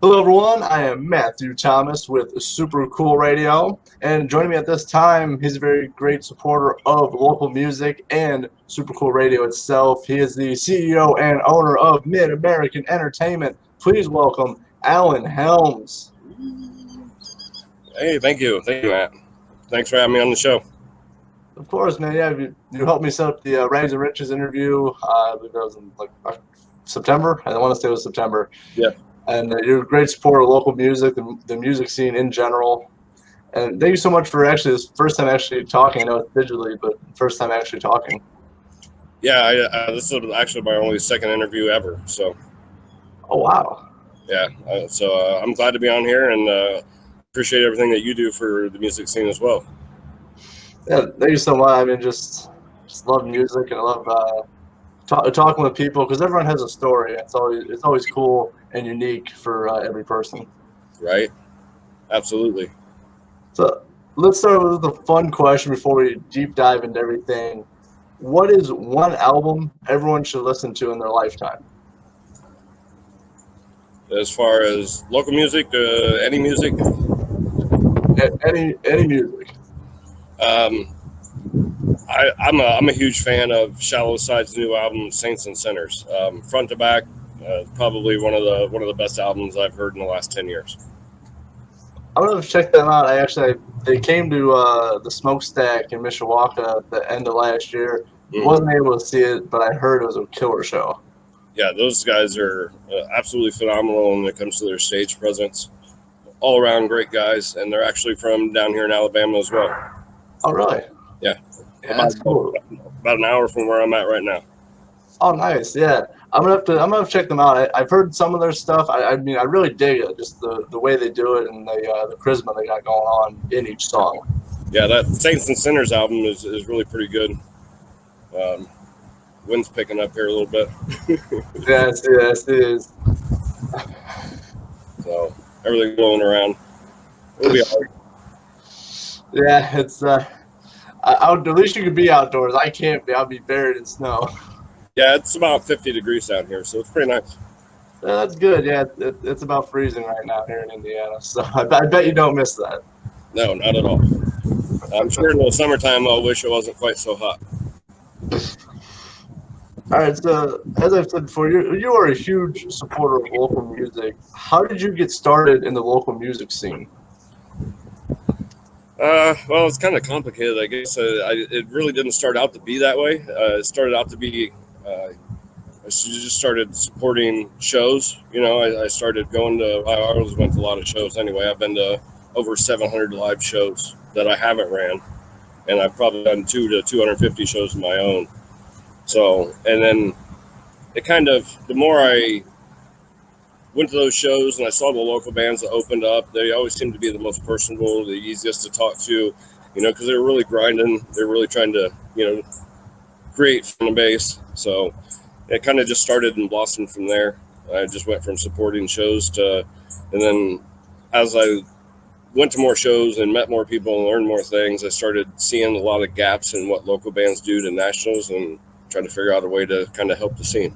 Hello, everyone. I am Matthew Thomas with Super Cool Radio, and joining me at this time, he's a very great supporter of local music and Super Cool Radio itself. He is the CEO and owner of Mid American Entertainment. Please welcome Alan Helms. Hey, thank you, Matt. Thanks for having me on the show. Of course, man. Yeah, you helped me set up the Rags and Riches interview. I believe that was in September. I want to say it was September. Yeah. And you're a great supporter of local music, the music scene in general. And thank you so much for this first time actually talking. I know it's digitally, but first time actually talking. Yeah, this is actually my only second interview ever. So. Oh, wow. Yeah, so I'm glad to be on here and appreciate everything that you do for the music scene as well. Yeah, thank you so much. I mean, just love music, and I love talking with people because everyone has a story. It's always cool and unique for every person. Right. Absolutely. So let's start with the fun question before we deep dive into everything. What is one album everyone should listen to in their lifetime? As far as local music, any music? Any music. I'm a huge fan of Shallow Side's new album, Saints and Sinners. Front to back, probably one of the best albums I've heard in the last 10 years. I'm gonna check them out. They came to the Smokestack in Mishawaka at the end of last year. Wasn't able to see it, but I heard it was a killer show. Yeah, those guys are absolutely phenomenal when it comes to their stage presence. All around great guys, and they're actually from down here in Alabama as well. Oh, really? Yeah. That's cool. About an hour from where I'm at right now. Oh, nice. Yeah, I'm gonna have to check them out. I've heard some of their stuff. I mean, I really dig it. Just the way they do it and the charisma they got going on in each song. Yeah, that Saints and Sinners album is really pretty good. Wind's picking up here a little bit. Yes, it is. So everything blowing around. It'll be all right. Yeah, it's at least you can be outdoors. I can't be. I'll be buried in snow. Yeah, it's about 50 degrees down here, so it's pretty nice. Yeah, that's good. Yeah, it's about freezing right now here in Indiana, so I bet you don't miss that. No, not at all. I'm sure in the summertime I'll wish it wasn't quite so hot. All right, so as I've said before, you are a huge supporter of local music. How did you get started in the local music scene? Well, it's kind of complicated, I guess. It really didn't start out to be that way. It started out to be, I just started supporting shows. You know, I started going to, I always went to a lot of shows anyway. I've been to over 700 live shows that I haven't ran, and I've probably done 200 to 250 shows of my own. So, and then it kind of, the more I went to those shows and I saw the local bands that opened up, they always seemed to be the most personable, the easiest to talk to, you know, because they were really grinding. They're really trying to, you know, create fan base. So it kind of just started and blossomed from there. I just went from supporting shows to, and then as I went to more shows and met more people and learned more things, I started seeing a lot of gaps in what local bands do to nationals and trying to figure out a way to kind of help the scene.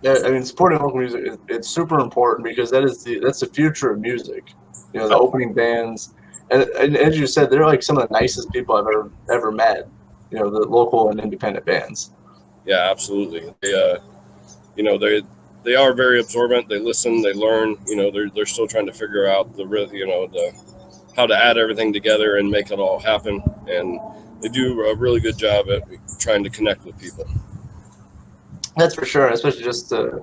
Yeah, I mean, supporting local music it's super important because that's the future of music. You know, the opening bands, and as you said, they're like some of the nicest people I've ever met. You know, the local and independent bands. Yeah, absolutely. They, you know, they are very absorbent. They listen, they learn. You know, they're still trying to figure out how to add everything together and make it all happen. And they do a really good job at trying to connect with people. That's for sure, especially just and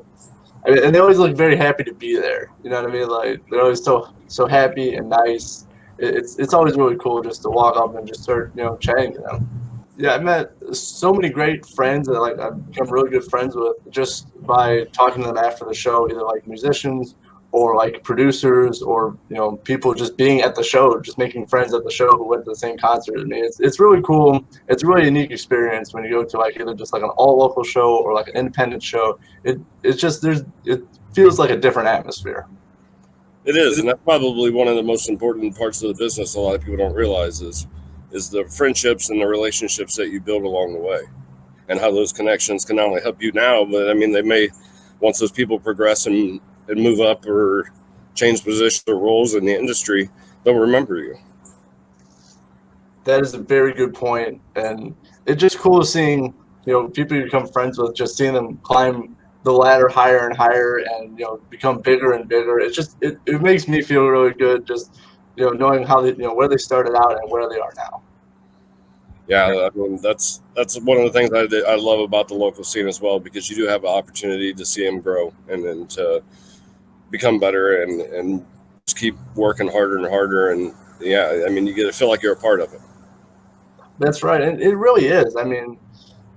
they always look very happy to be there. You know what I mean? Like they're always so happy and nice. It's always really cool just to walk up and just start chatting to them. Yeah, I met so many great friends that I've become really good friends with just by talking to them after the show, either like musicians or like producers or people just being at the show, just making friends at the show who went to the same concert as me. It's really cool. It's a really unique experience when you go to like either just like an all local show or like an independent show. It feels like a different atmosphere. It is, and that's probably one of the most important parts of the business a lot of people don't realize is the friendships and the relationships that you build along the way, and how those connections can not only help you now, but I mean they may, once those people progress and and move up or change positions or roles in the industry, they'll remember you. That is a very good point, and it's just cool seeing people you become friends with, just seeing them climb the ladder higher and higher, and become bigger and bigger. It's just it makes me feel really good, just knowing how they where they started out and where they are now. Yeah, I mean that's one of the things I love about the local scene as well, because you do have an opportunity to see them grow and then to become better and just keep working harder and harder. And yeah, I mean, you get to feel like you're a part of it. That's right, and it really is. I mean,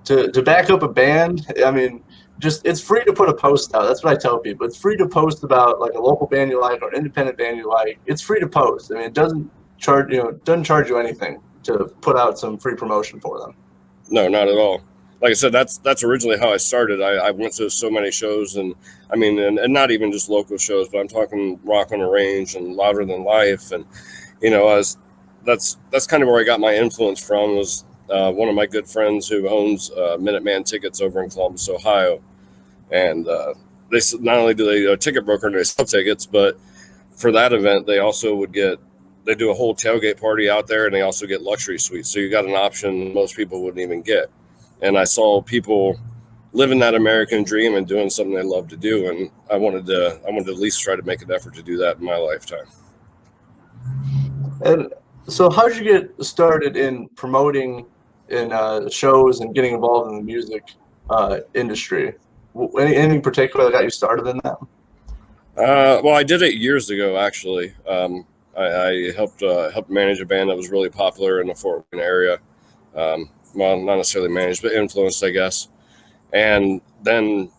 to back up a band, I mean, just it's free to put a post out. That's what I tell people. It's free to post about like a local band you like or an independent band you like. It's free to post. I mean, it doesn't charge you anything to put out some free promotion for them. No, not at all. Like I said, that's originally how I started. I went to so many shows, and I mean, and not even just local shows, but I'm talking Rock on the Range and Louder Than Life, and that's kind of where I got my influence from. Was one of my good friends who owns Minuteman Tickets over in Columbus, Ohio, and they not only do they ticket broker and they sell tickets, but for that event they also they do a whole tailgate party out there, and they also get luxury suites. So you got an option most people wouldn't even get. And I saw people living that American dream and doing something they love to do, and I wanted to at least try to make an effort to do that in my lifetime. And so, how did you get started in promoting in shows and getting involved in the music industry? Anything particular that got you started in that? Well, I did it years ago, actually. I helped manage a band that was really popular in the Fort Wayne area. Well, not necessarily managed, but influenced, I guess. And then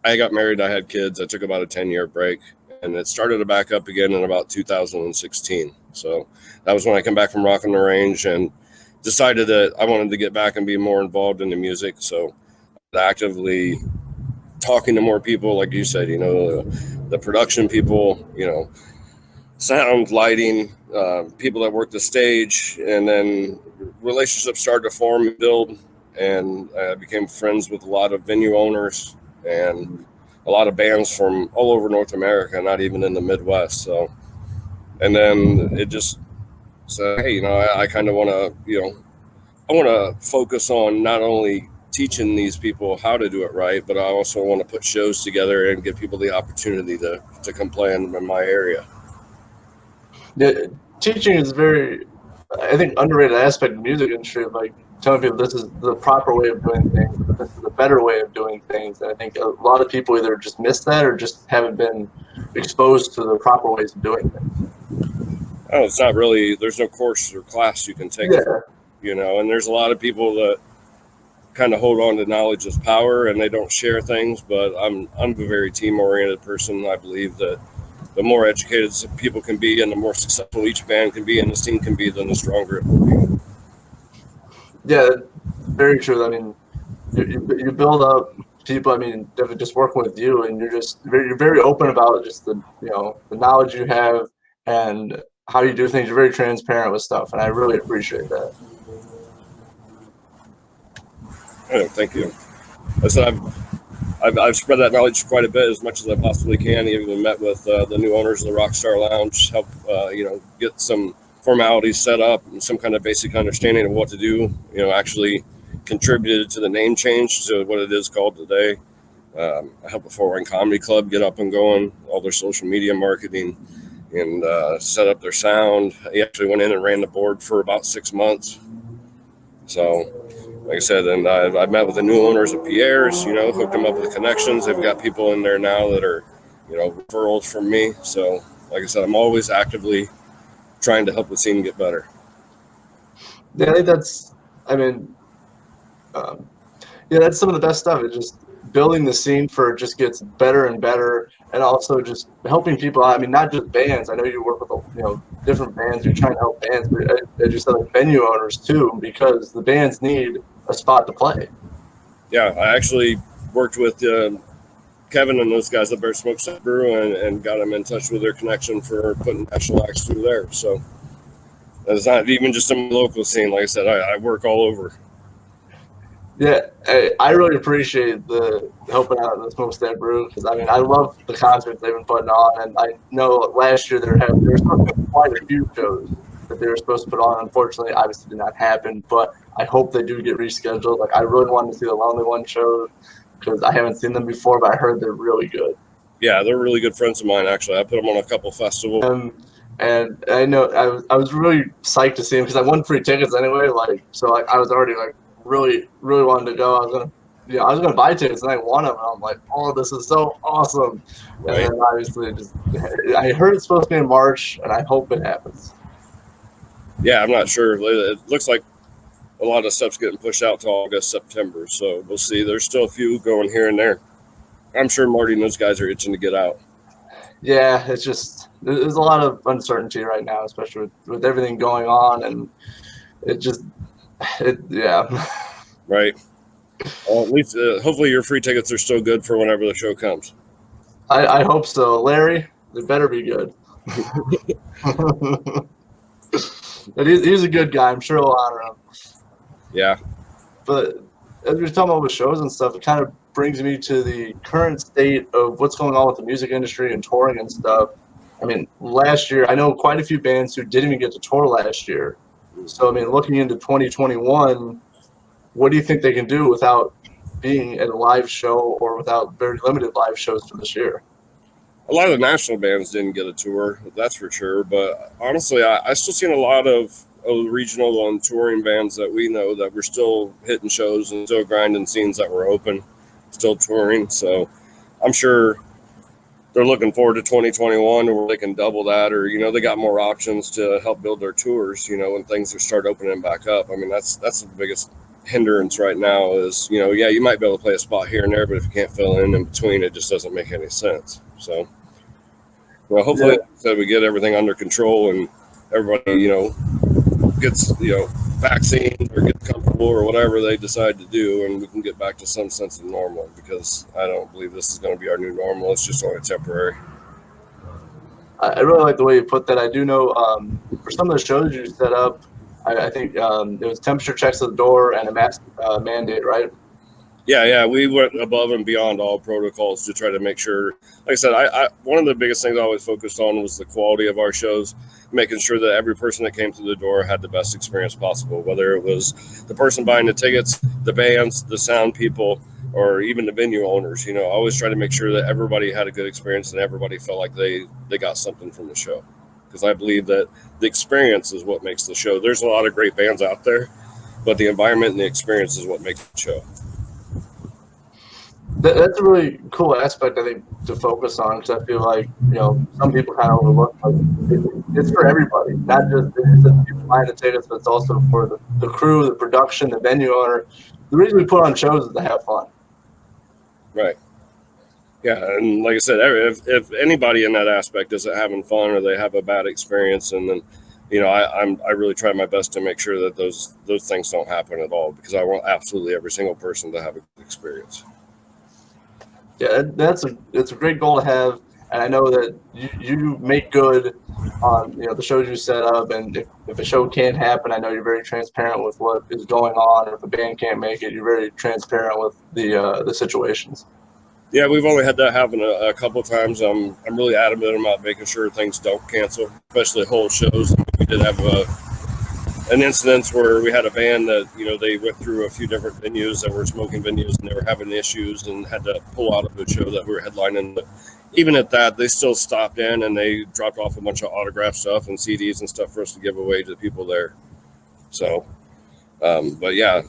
I got married. I had kids. I took about a 10-year break, and it started to back up again in about 2016. So that was when I came back from Rock on the Range and decided that I wanted to get back and be more involved in the music. So actively talking to more people, like you said, the production people, sound, lighting, people that work the stage, and then relationships started to form and build, and I became friends with a lot of venue owners and a lot of bands from all over North America, not even in the Midwest. So, and then it just said, hey, I kind of want to, I want to focus on not only teaching these people how to do it right, but I also want to put shows together and give people the opportunity to come play in my area. The teaching is very, I think, underrated aspect of the music industry. Like telling people this is the proper way of doing things, this is the better way of doing things. And I think a lot of people either just miss that or just haven't been exposed to the proper ways of doing things. Oh, it's not really. There's no course or class you can take. Yeah. And there's a lot of people that kind of hold on to knowledge as power, and they don't share things. But I'm a very team-oriented person. I believe that the more educated people can be and the more successful each band can be and the scene can be, then the stronger it will be. Yeah, very true. I mean, you build up people. I mean, just working with you, and you're very open about just the the knowledge you have and how you do things. You're very transparent with stuff, and I really appreciate that. Oh, thank you. I said I've spread that knowledge quite a bit, as much as I possibly can. Even met with the new owners of the Rockstar Lounge, help get some formalities set up and some kind of basic understanding of what to do. Actually contributed to the name change to what it is called today. I helped the Fort Wayne Comedy Club get up and going, all their social media marketing, and set up their sound. He actually went in and ran the board for about 6 months. So, like I said, and I've met with the new owners of Pierre's, hooked them up with connections. They've got people in there now that are, referrals from me. So, like I said, I'm always actively trying to help the scene get better. Yeah, I think that's some of the best stuff. It's just building the scene for it just gets better and better, and also just helping people out. I mean, not just bands. I know you work with different bands. You're trying to help bands, but as you said, like venue owners too, because the bands need a spot to play. Yeah, I actually worked with Kevin and those guys up there at Smokestack Brew and got them in touch with their connection for putting national acts through there. So it's not even just some local scene. Like I said, I work all over. Yeah, I really appreciate the helping out the Smokestack Brew because I mean I love the concerts they've been putting on, and I know last year there were supposed to be quite a few shows that they were supposed to put on. Unfortunately, obviously did not happen, but I hope they do get rescheduled. Like I really wanted to see the Lonely One show because I haven't seen them before, but I heard they're really good. Yeah, they're really good friends of mine. Actually, I put them on a couple festivals. And I know I was really psyched to see him because I won free tickets anyway. Like so, like I was already like really wanted to go. I was gonna buy tickets and I won them. And I'm like, oh, this is so awesome. And Right? then obviously I heard it's supposed to be in March, and I hope it happens. Yeah, I'm not sure. It looks like a lot of stuff's getting pushed out to August, September. So we'll see. There's still a few going here and there. I'm sure Marty and those guys are itching to get out. Yeah, it's just there's a lot of uncertainty right now, especially with everything going on, and it just yeah. Right? Well, at least hopefully your free tickets are still good for whenever the show comes. I hope so, Larry. They better be good. But he's a good guy. I'm sure he'll honor him. Yeah. But as we're talking about with shows and stuff, it kind of brings me to the current state of what's going on with the music industry and touring and stuff. I mean, last year, I know quite a few bands who didn't even get to tour last year. So, I mean, looking into 2021, what do you think they can do without being at a live show or without very limited live shows for this year? A lot of the national bands didn't get a tour, that's for sure. But honestly, I still seen a lot of regional and touring bands that we know that were still hitting shows and still grinding scenes that were open, still touring. So I'm sure they're looking forward to 2021 where they can double that, or they got more options to help build their tours. When things start opening back up. I mean, that's the biggest hindrance right now is yeah, you might be able to play a spot here and there, but if you can't fill in between, it just doesn't make any sense. So well, hopefully, Yeah, like I said, we get everything under control and everybody gets vaccines or gets comfortable or whatever they decide to do, and we can get back to some sense of normal, because I don't believe this is going to be our new normal. It's just only temporary. I really like the way you put that. I do know for some of the shows you set up, I think there was temperature checks at the door and a mask mandate, right? Yeah, we went above and beyond all protocols to try to make sure. Like I said, I one of the biggest things I always focused on was the quality of our shows, making sure that every person that came through the door had the best experience possible, whether it was the person buying the tickets, the bands, the sound people, or even the venue owners. I always try to make sure that everybody had a good experience and everybody felt like they got something from the show, because I believe that the experience is what makes the show. There's a lot of great bands out there, but the environment and the experience is what makes the show. That's a really cool aspect, I think, to focus on, because I feel like some people kind of overlook like it's for everybody, not just the people buying the tickets, but it's also for the crew, the production, the venue owner. The reason we put on shows is to have fun. Right. Yeah, and like I said, if anybody in that aspect isn't having fun or they have a bad experience, and then I really try my best to make sure that those things don't happen at all, because I want absolutely every single person to have a good experience. Yeah, it's a great goal to have, and I know that you make good on the shows you set up, and if a show can't happen, I know you're very transparent with what is going on. Or if a band can't make it, you're very transparent with the situations. Yeah, we've only had that happen a couple of times. I'm really adamant about making sure things don't cancel, especially whole shows. We did have an incident where we had a band that they went through a few different venues that were smoking venues, and they were having issues and had to pull out of the show that we were headlining. But even at that, they still stopped in and they dropped off a bunch of autograph stuff and CDs and stuff for us to give away to the people there. So, but yeah,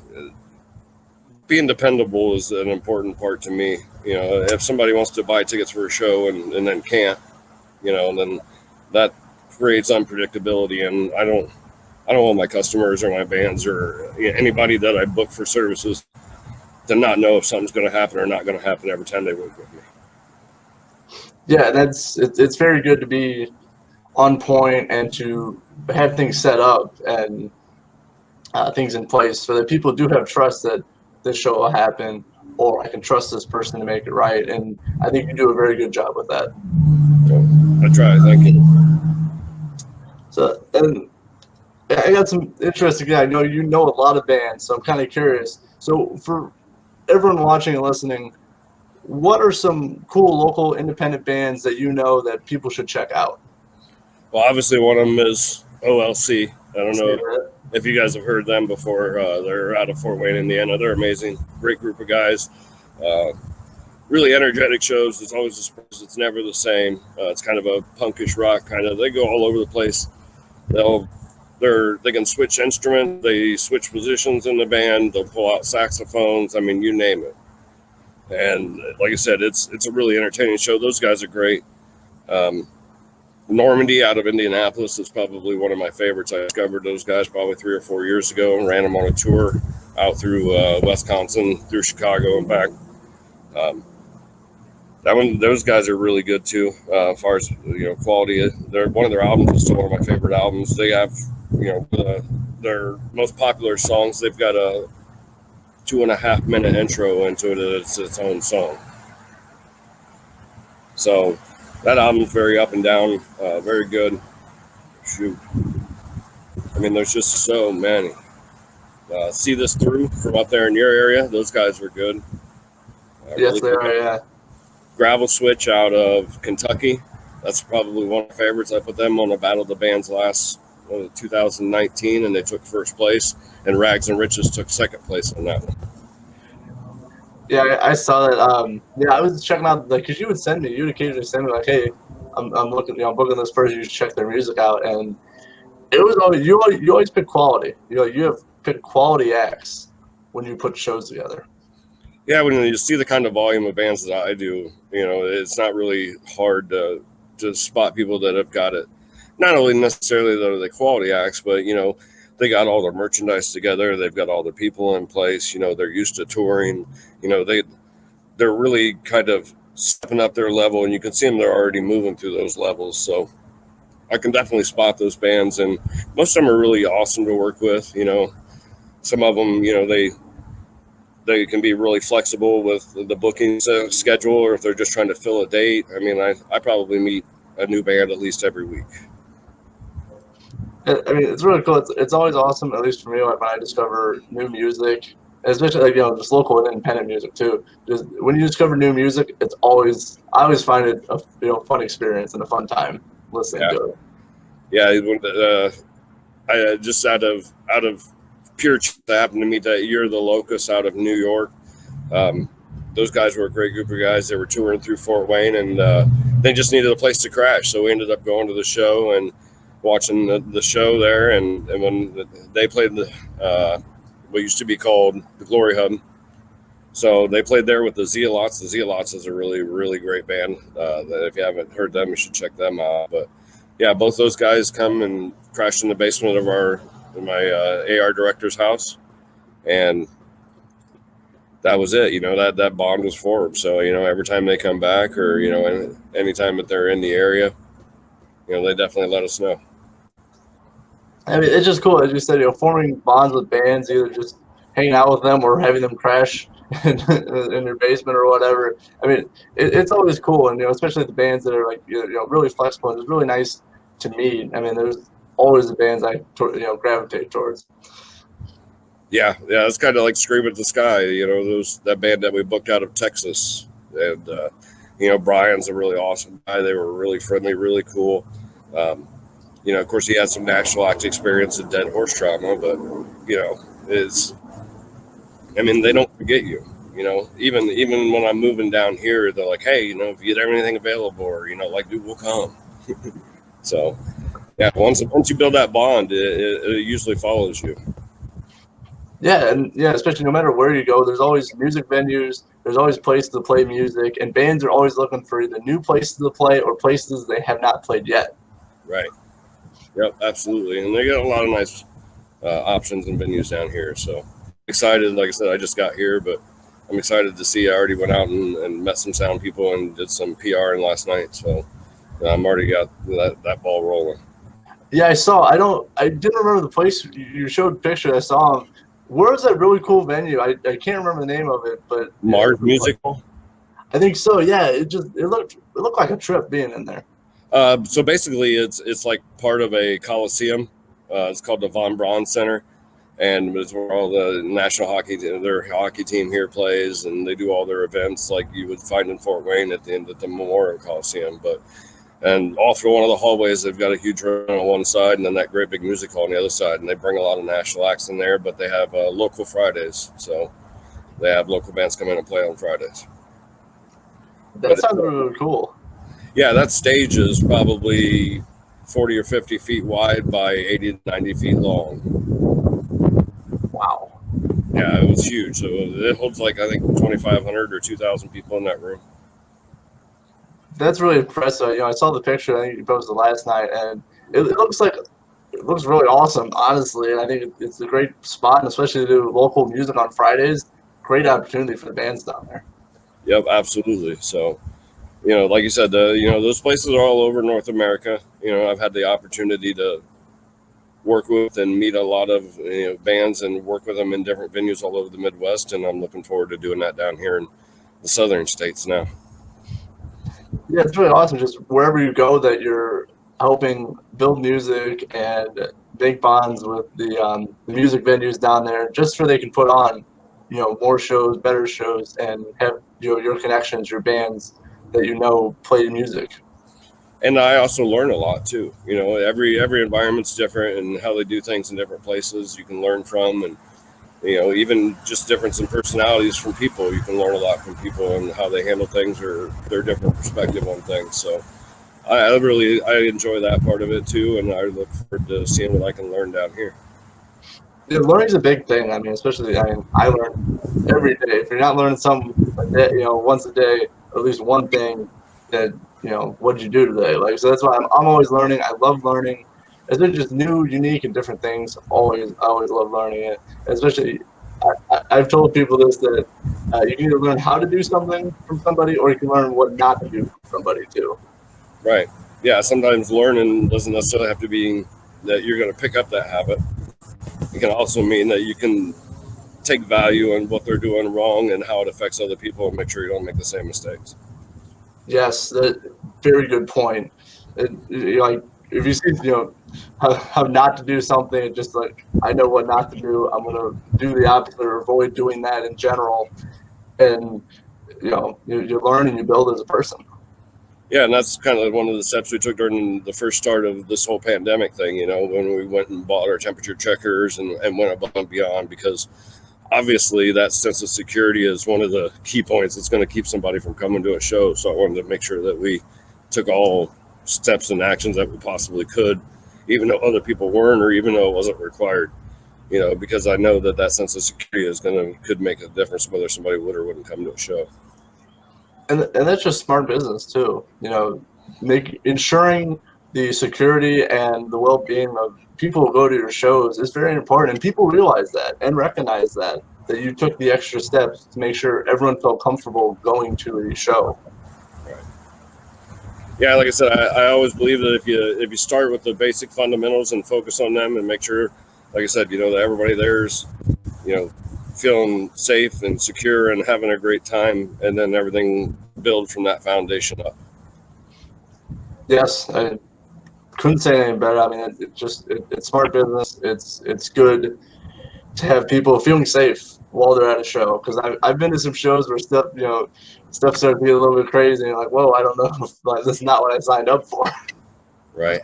being dependable is an important part to me. If somebody wants to buy tickets for a show and then can't, then that creates unpredictability, and I don't want my customers or my bands or anybody that I book for services to not know if something's going to happen or not going to happen every time they work with me. Yeah, it's very good to be on point and to have things set up and things in place so that people do have trust that this show will happen, or I can trust this person to make it right. And I think you do a very good job with that. So I try. Thank you. So, and I got some interesting. I know you know a lot of bands, so I'm kind of curious. So for everyone watching and listening, what are some cool local independent bands that you know that people should check out? Well, obviously one of them is OLC. I don't know Favorite? if you guys have heard them before. They're out of Fort Wayne, Indiana. They're amazing, great group of guys. Uh, really energetic shows. It's always a surprise. It's never the same. It's kind of a punkish rock kind of. They go all over the place. They can switch instruments. They switch positions in the band. They'll pull out saxophones. I mean, you name it. And like I said, it's a really entertaining show. Those guys are great. Um, Normandy out of Indianapolis is probably one of my favorites. I discovered those guys probably 3 or 4 years ago and ran them on a tour out through Wisconsin, through Chicago and back. Those guys are really good too. As far as quality, one of their albums is still one of my favorite albums. They have their most popular songs. They've got a 2.5 minute intro into it. It's its own song. So that album's very up and down, very good. Shoot, I mean, there's just so many. See This Through from up there in your area. Those guys were good. Yes, they are. Yeah. Gravel Switch out of Kentucky. That's probably one of my favorites. I put them on a Battle of the Bands last 2019, and they took first place. And Rags and Riches took second place on that one. Yeah, I saw that. Yeah, I was checking out because you would occasionally send me like, hey, I'm looking, I'm booking this person. You should check their music out, and it was always you always pick quality. You have picked quality acts when you put shows together. Yeah, when you see the kind of volume of bands that I do, it's not really hard to spot people that have got it. Not only necessarily the quality acts, but they got all their merchandise together. They've got all their people in place. They're used to touring. They're really kind of stepping up their level, and you can see them. They're already moving through those levels. So I can definitely spot those bands, and most of them are really awesome to work with. Some of them, they can be really flexible with the booking schedule, or if they're just trying to fill a date. I mean, I probably meet a new band at least every week. I mean, it's really cool. It's always awesome, at least for me, when I discover new music, especially just local and independent music too. Just when you discover new music, I always find it a fun experience and a fun time listening to it. Yeah, I just out of pure chance, I happened to meet that Year of the Locust out of New York. Those guys were a great group of guys. They were touring through Fort Wayne, and they just needed a place to crash. So we ended up going to the show and watching the show there. And when they played what used to be called the Glory Hub, so they played there with the Zealots. The Zealots is a really, really great band. That if you haven't heard them, you should check them out. But yeah, both those guys come and crashed in the basement of my AR director's house, and that was it. That bond was formed. So every time they come back, or anytime that they're in the area, they definitely let us know. I mean, it's just cool, as you said, forming bonds with bands, either just hanging out with them or having them crash in your basement or whatever. I mean, it's always cool, and especially the bands that are like really flexible. It's really nice to meet. I mean, there's always the bands I gravitate towards. Yeah, it's kind of like Scream at the Sky. That band that we booked out of Texas, and Brian's a really awesome guy. They were really friendly, really cool. Of course, he had some national act experience in Dead Horse Trauma, but they don't forget you. Even when I'm moving down here, they're like, hey, if you get anything available, or dude, we'll come. So yeah, once you build that bond, it usually follows you. Yeah, and especially no matter where you go, there's always music venues, there's always places to play music, and bands are always looking for either new places to play or places they have not played yet. Right. Yep, absolutely. And they got a lot of nice options and venues down here. So excited. Like I said, I just got here, but I'm excited to see. I already went out and met some sound people and did some PR last night. So I'm already got that ball rolling. Yeah, I saw. I didn't remember the place you showed pictures. I saw them. Where is that really cool venue? I can't remember the name of it, but Mars Music. I think so. Yeah, it looked like a trip being in there. So basically, it's like part of a coliseum. It's called the Von Braun Center, and it's where all the national hockey, their hockey team here plays, and they do all their events like you would find in Fort Wayne at the Memorial Coliseum. And all through one of the hallways, they've got a huge room on one side, and then that great big music hall on the other side. And they bring a lot of national acts in there, but they have local Fridays, so they have local bands come in and play on Fridays. That sounds really cool. Yeah, that stage is probably 40 or 50 feet wide by 80 to 90 feet long. Wow. Yeah, it was huge. So it holds like, I think, 2,500 or 2,000 people in that room. That's really impressive. I saw the picture I think you posted last night, and it looks really awesome, honestly. And I think it's a great spot, and especially to do local music on Fridays. Great opportunity for the bands down there. Yep, absolutely. So, like you said, those places are all over North America. I've had the opportunity to work with and meet a lot of bands and work with them in different venues all over the Midwest, and I'm looking forward to doing that down here in the southern states now. Yeah, it's really awesome. Just wherever you go, that you're helping build music and make bonds with the music venues down there, just so they can put on, more shows, better shows, and have your connections, your bands that play music. And I also learn a lot too. Every environment's different, and how they do things in different places you can learn from, and even just difference in personalities from people. You can learn a lot from people and how they handle things or their different perspective on things. So I enjoy that part of it too, and I look forward to seeing what I can learn down here. Yeah, learning's a big thing. Especially I learn every day. If you're not learning something a day, once a day, or at least one thing that what did you do today? So that's why I'm always learning. I love learning. Especially just new, unique, and different things. I always love learning it. Especially, I've told people this, that you can either learn how to do something from somebody, or you can learn what not to do from somebody too. Right. Yeah. Sometimes learning doesn't necessarily have to be that you're going to pick up that habit. It can also mean that you can take value in what they're doing wrong and how it affects other people, and make sure you don't make the same mistakes. Yes, very good point. If you see, how not to do something, just like, I know what not to do. I'm going to do the opposite, or avoid doing that in general. And, you learn and you build as a person. Yeah, and that's kind of one of the steps we took during the first start of this whole pandemic thing, when we went and bought our temperature checkers and went above and beyond, because obviously that sense of security is one of the key points that's going to keep somebody from coming to a show. So I wanted to make sure that we took all steps and actions that we possibly could, even though other people weren't, or even though it wasn't required, because I know that sense of security could make a difference whether somebody would or wouldn't come to a show. And that's just smart business too. Ensuring the security and the well-being of people who go to your shows is very important, and people realize that and recognize that you took the extra steps to make sure everyone felt comfortable going to a show. Right. Yeah, like I said, I always believe that if you start with the basic fundamentals and focus on them, and make sure, like I said, that everybody there's, feeling safe and secure and having a great time, and then everything build from that foundation up. Yes, I couldn't say anything better. It's smart business. It's good to have people feeling safe while they're at a show, because I've been to some shows where stuff starts to be a little bit crazy, and you're like, whoa, I don't know, this is not what I signed up for. Right.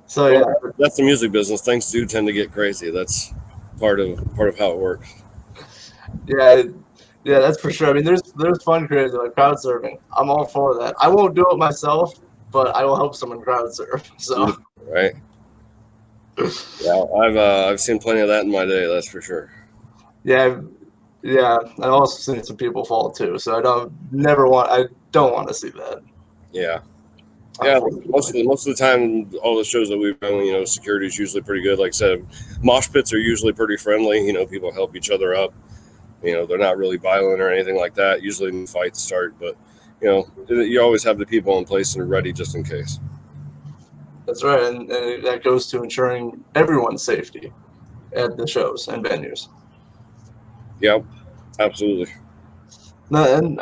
So yeah, that's the music business. Things do tend to get crazy. That's part of how it works. Yeah, that's for sure. There's fun crazy, like crowd surfing. I'm all for that. I won't do it myself, but I will help someone crowd surf. So right. Yeah, I've seen plenty of that in my day. That's for sure. Yeah. I've also seen some people fall too. So I don't want to see that. Yeah. Yeah, most of the time, all the shows that we've done, security is usually pretty good. Like I said, mosh pits are usually pretty friendly. People help each other up. They're not really violent or anything like that. Usually when fights start, but you always have the people in place and ready just in case. That's right, and that goes to ensuring everyone's safety at the shows and venues. Yep, absolutely. No, and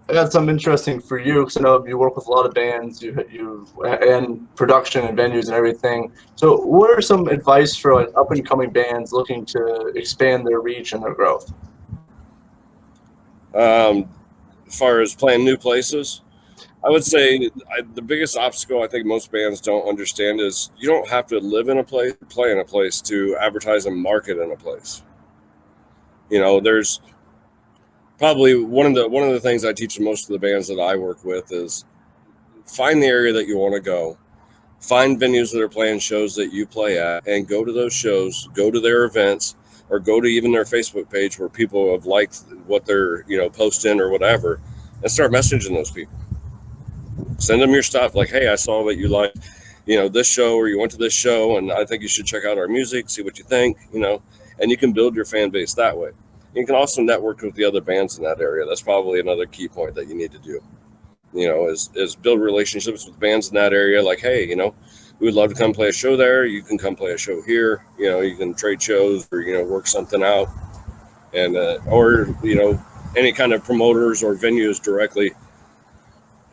I got something interesting for you because I know you work with a lot of bands, and production and venues and everything. So, what are some advice for like up and coming bands looking to expand their reach and their growth? As far as playing new places, I would say the biggest obstacle I think most bands don't understand is you don't have to live in a place, play in a place to advertise and market in a place. There's probably one of the things I teach most of the bands that I work with is find the area that you want to go, find venues that are playing shows that you play at, and go to those shows, go to their events, or go to even their Facebook page where people have liked what they're posting or whatever, and start messaging those people. Send them your stuff like, hey, I saw that you like this show, or you went to this show, and I think you should check out our music, see what you think, and you can build your fan base that way. You can also network with the other bands in that area. That's probably another key point that you need to do, is build relationships with bands in that area. Like, hey, we would love to come play a show there. You can come play a show here. You can trade shows or, work something out. And, or, any kind of promoters or venues directly.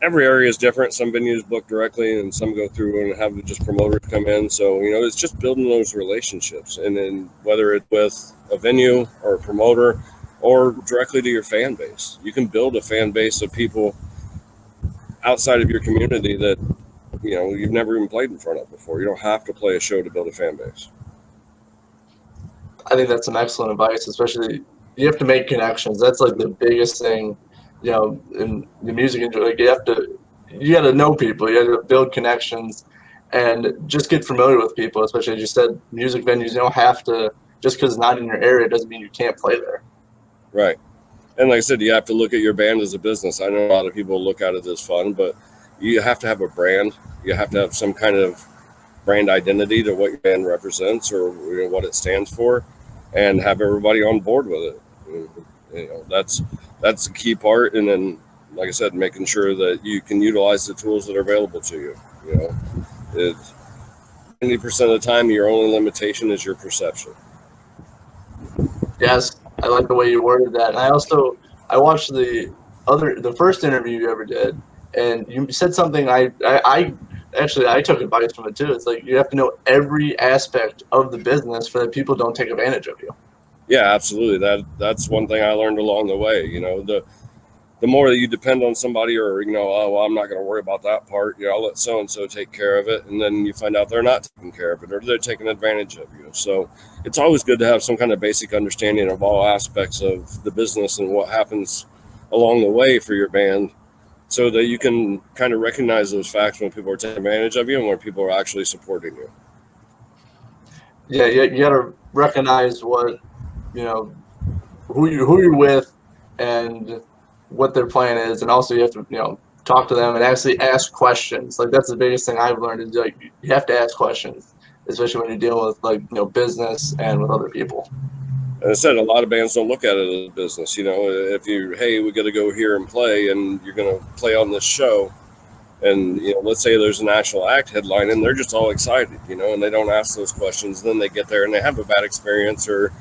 Every area is different. Some venues book directly and some go through and have just promoters come in. So, it's just building those relationships. And then whether it's with a venue or a promoter or directly to your fan base, you can build a fan base of people outside of your community that, you've never even played in front of before. You don't have to play a show to build a fan base. I think that's some excellent advice, especially you have to make connections. That's like the biggest thing, in the music industry. Like you got to know people, you got to build connections, and just get familiar with people. Especially as you said, music venues. You don't have to just because it's not in your area doesn't mean you can't play there. Right. And like I said, you have to look at your band as a business. I know a lot of people look at it as fun, but you have to have a brand. You have to have some kind of brand identity to what your band represents or what it stands for, and have everybody on board with it. That's the key part. And then, like I said, making sure that you can utilize the tools that are available to you. 90% of the time, your only limitation is your perception. Yes, I like the way you worded that. And I watched the first interview you ever did, and you said something I actually I took advice from it too. It's like you have to know every aspect of the business so that people don't take advantage of you. Yeah, absolutely. That's one thing I learned along the way. The more that you depend on somebody, or oh, well, I'm not going to worry about that part. I'll let so and so take care of it, and then you find out they're not taking care of it, or they're taking advantage of you. So it's always good to have some kind of basic understanding of all aspects of the business and what happens along the way for your band, so that you can kind of recognize those facts when people are taking advantage of you and when people are actually supporting you. Yeah, you got to recognize what who you're with and what their plan is, and also you have to talk to them and actually ask questions. Like that's the biggest thing I've learned is like you have to ask questions, especially when you're dealing with like business and with other people. And I said, a lot of bands don't look at it as a business. If hey, we got to go here and play, and you're going to play on this show, and let's say there's a national act headline, and they're just all excited, and they don't ask those questions. Then they get there and they have a bad experience, or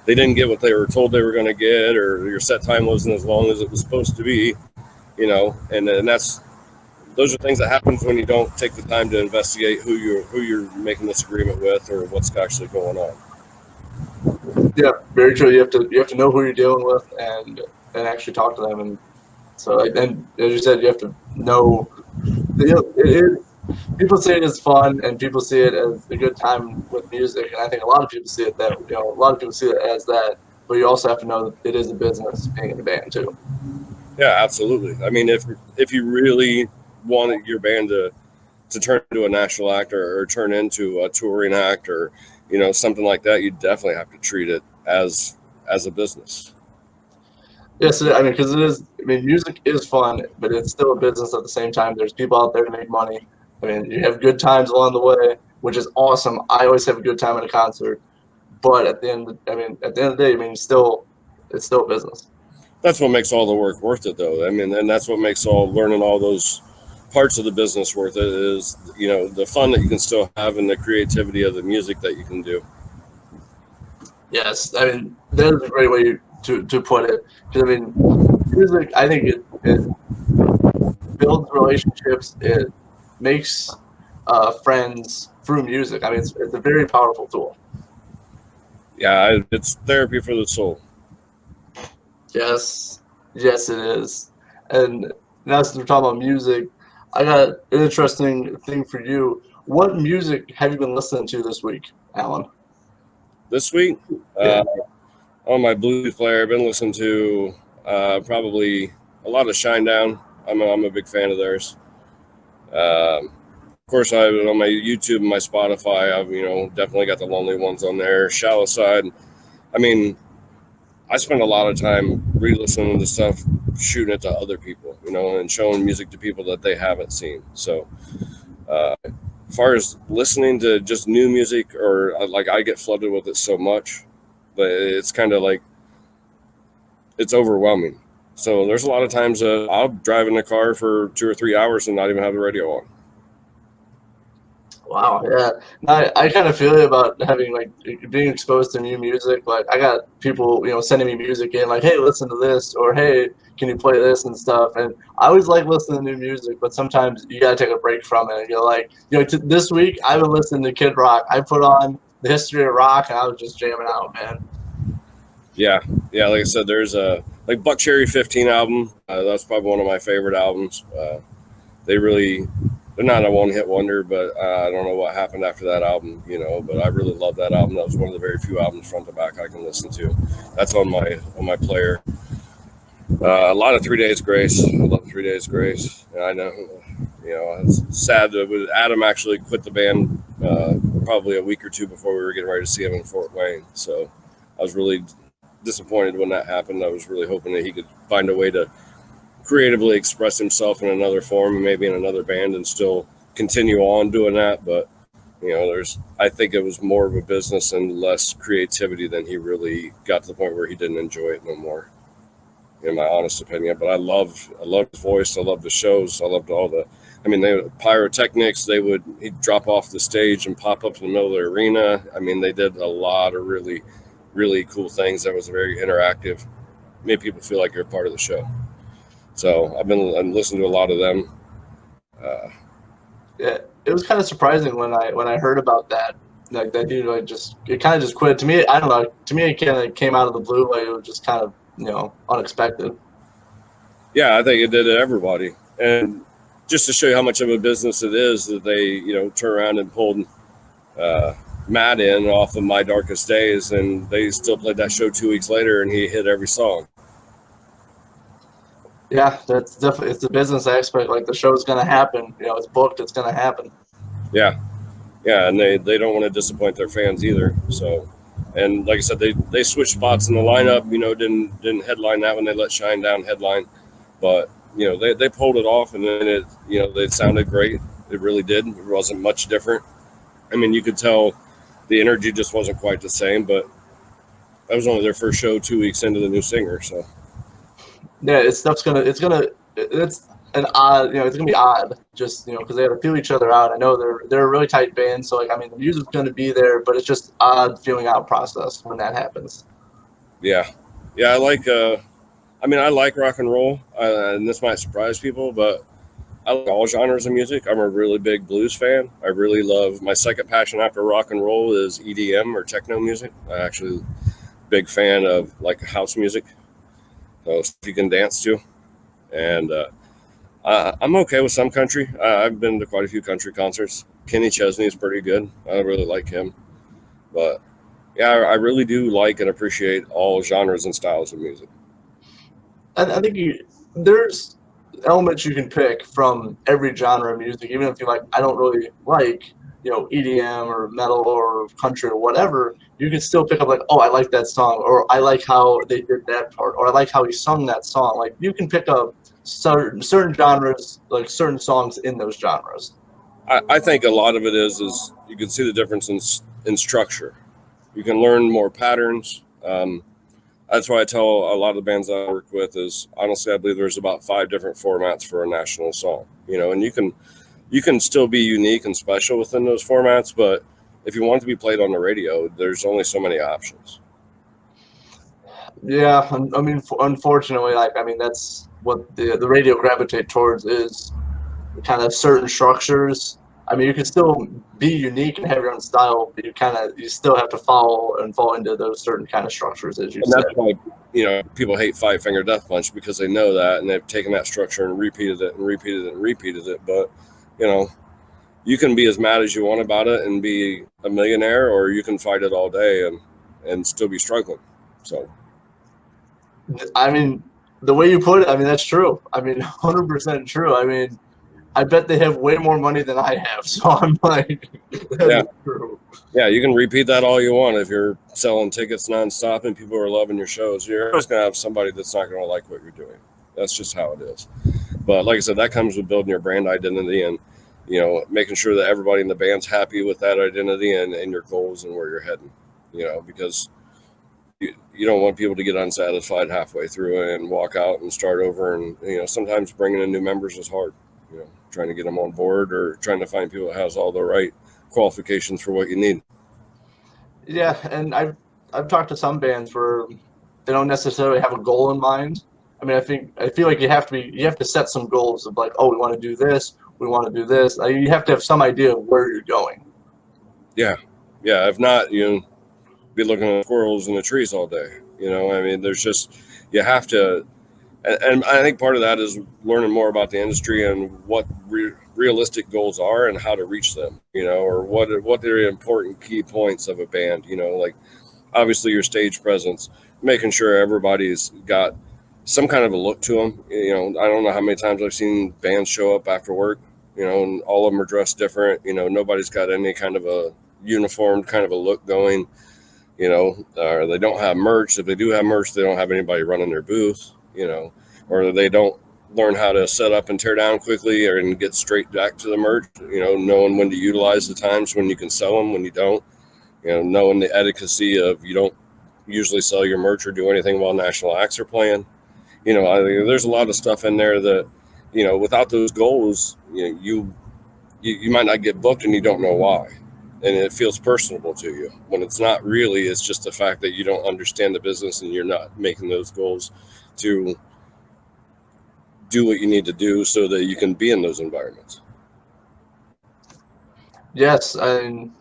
they didn't get what they were told they were going to get, or your set time wasn't as long as it was supposed to be, and those are things that happens when you don't take the time to investigate who you're making this agreement with or what's actually going on. Yeah, very true. You have to know who you're dealing with and actually talk to them. And so, and as you said, you have to know. People see it as fun, and people see it as a good time with music. And I think a lot of people see it that a lot of people see it as that. But you also have to know that it is a business being in a band too. Yeah, absolutely. I mean, if you really wanted your band to turn into a national act or turn into a touring act or something like that, you definitely have to treat it as a business. Yes, I mean, because it is. I mean, music is fun, but it's still a business at the same time. There's people out there to make money. I mean, you have good times along the way, which is awesome. I always have a good time at a concert, but at the end of the day, I mean, it's still a business. That's what makes all the work worth it, though. I mean, and that's what makes learning all those parts of the business worth it is, the fun that you can still have and the creativity of the music that you can do. Yes, I mean, that is a great way to put it. Because I mean, music, I think it builds relationships. It makes friends through music. I mean, it's a very powerful tool. Yeah, it's therapy for the soul. Yes, yes, it is. And now since we're talking about music, I got an interesting thing for you. What music have you been listening to this week, Alan? This week, Yeah. on my Bluetooth player, I've been listening to probably a lot of Shinedown. I'm a big fan of theirs. Of course, I on my YouTube and my Spotify, I've definitely got the Lonely Ones on there. Shallow Side. I mean, I spend a lot of time re-listening to stuff, shooting it to other people, and showing music to people that they haven't seen. So, as far as listening to just new music, or like I get flooded with it so much, but it's kind of like it's overwhelming. So there's a lot of times I'll drive in the car for 2 or 3 hours and not even have the radio on. Wow, yeah. No, I kind of feel it about having like being exposed to new music. Like I got people, sending me music in like, hey, listen to this, or hey, can you play this and stuff. And I always like listening to new music, but sometimes you gotta take a break from it. And you're like, this week I've been listening to Kid Rock. I put on the History of Rock, and I was just jamming out, man. Yeah, yeah. Like I said, there's a like Buck Cherry 15 album. That's probably one of my favorite albums. They're not a one-hit wonder, but I don't know what happened after that album, But I really love that album. That was one of the very few albums front to back I can listen to. That's on my player. A lot of 3 Days Grace. I love 3 Days Grace. And I know, it's sad that Adam actually quit the band probably a week or two before we were getting ready to see him in Fort Wayne. So I was really disappointed when that happened. I was really hoping that he could find a way to creatively express himself in another form and maybe in another band and still continue on doing that. But I think it was more of a business and less creativity than he really got to the point where he didn't enjoy it no more, in my honest opinion. But I love his voice. I love the shows. I loved all the pyrotechnics. He'd drop off the stage and pop up in the middle of the arena. I mean, they did a lot of really, really cool things that was very interactive, made people feel like you're a part of the show. So I'm listening to a lot of them. Yeah, it was kind of surprising when I heard about that. Like that dude, like it kind of just quit. To me, I don't know. To me, it kind of came out of the blue. Like it was just kind of unexpected. Yeah, I think it did to everybody. And just to show you how much of a business it is that they turn around and pulled Matt in off of My Darkest Days, and they still played that show 2 weeks later, and he hit every song. Yeah, that's definitely, it's the business aspect. Like the show's gonna happen. It's booked. It's gonna happen. Yeah, and they don't want to disappoint their fans either. So, and like I said, they switched spots in the lineup. Didn't headline that when they let Shinedown headline, but they pulled it off, and then it sounded great. It really did. It wasn't much different. I mean, you could tell the energy just wasn't quite the same, but that was only their first show 2 weeks into the new singer. So. Yeah, it's an odd, it's gonna be odd, just because they have to feel each other out. I know they're a really tight band, so like I mean the music's gonna be there, but it's just odd feeling out process when that happens. Yeah, I like I like rock and roll, and this might surprise people, but I like all genres of music. I'm a really big blues fan. I really love, my second passion after rock and roll is EDM or techno music. I actually big fan of like house music. So stuff you can dance to, and I'm okay with some country. I've been to quite a few country concerts. Kenny Chesney is pretty good. I really like him, but yeah, I really do like and appreciate all genres and styles of music. I think there's elements you can pick from every genre of music, even if you like. I don't really like EDM or metal or country or whatever. You can still pick up like, oh, I like that song, or I like how they did that part, or I like how he sung that song. Like you can pick up certain genres, like certain songs in those genres. I think a lot of it is you can see the difference in structure. You can learn more patterns. That's why I tell a lot of the bands I work with is honestly I believe there's about 5 different formats for a national song. And you can still be unique and special within those formats, but if you want to be played on the radio, there's only so many options. Yeah, I mean, unfortunately, like I mean, that's what the radio gravitate towards is kind of certain structures. I mean, you can still be unique and have your own style, but you still have to follow and fall into those certain kind of structures, as you And said. that's why, people hate Five Finger Death Punch, because they know that, and they've taken that structure and repeated it and repeated it and repeated it. But, you can be as mad as you want about it and be a millionaire, or you can fight it all day and still be struggling. So, I mean, the way you put it, I mean, that's true. I mean, 100% true. I mean, I bet they have way more money than I have, so I'm like, that yeah. is true. Yeah, you can repeat that all you want. If you're selling tickets nonstop and people are loving your shows, you're always going to have somebody that's not going to like what you're doing. That's just how it is. But like I said, that comes with building your brand identity and, making sure that everybody in the band's happy with that identity and your goals and where you're heading, because you don't want people to get unsatisfied halfway through it and walk out and start over. And, sometimes bringing in new members is hard, trying to get them on board or trying to find people that has all the right qualifications for what you need. Yeah, and I've talked to some bands where they don't necessarily have a goal in mind. I mean, I feel like you have to set some goals of like, oh, we want to do this, we want to do this. Like, you have to have some idea of where you're going. Yeah. If not, be looking at squirrels in the trees all day. I mean, there's just, you have to, and I think part of that is learning more about the industry and what realistic goals are and how to reach them, or what are the important key points of a band, like obviously your stage presence, making sure everybody's got some kind of a look to them. I don't know how many times I've seen bands show up after work, and all of them are dressed different. Nobody's got any kind of a uniformed kind of a look going, or they don't have merch. If they do have merch, they don't have anybody running their booth, or they don't learn how to set up and tear down quickly and get straight back to the merch, knowing when to utilize the times when you can sell them, when you don't, knowing the etiquette of you don't usually sell your merch or do anything while national acts are playing. There's a lot of stuff in there that, without those goals, you might not get booked and you don't know why. And it feels personable to you when it's not really. It's just the fact that you don't understand the business and you're not making those goals to do what you need to do so that you can be in those environments. Yes, and